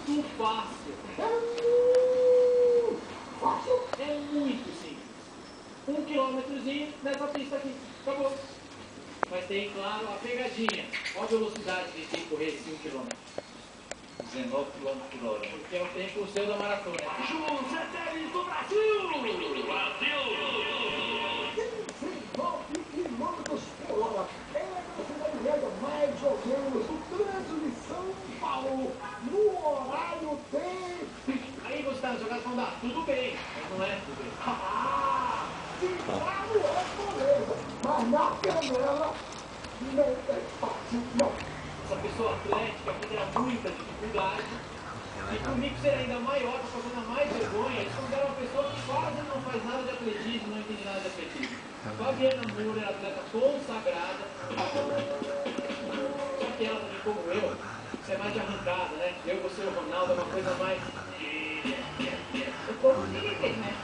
muito fácil. Fácil? É muito simples. 1 quilômetrozinho nessa pista aqui. Acabou. Mas tem, claro, a pegadinha. Qual a velocidade que tem que correr esse 1 quilômetro? 19 km por hora. Porque é o tempo seu da maratona. José Teles do Brasil! Brasil! 19 quilômetros por hora. É a velocidade média, mais ou menos, do trânsito de São Paulo. No horário tem... Aí você está na sua casa falando, ah, tudo bem. Mas não é tudo bem. Ah, de carro é beleza, mas na canela não é fácil, não. Essa pessoa atlética que terá muita dificuldade. E comigo ser ainda maior, está passando mais vergonha. Eles consideram uma pessoa que quase não faz nada de atletismo, não entende nada de atletismo. Fabiana Moura era atleta consagrada. Só que ela também, como eu, você é mais de arrancada, né? Eu, você e o Ronaldo é uma coisa mais... O povo fica, né?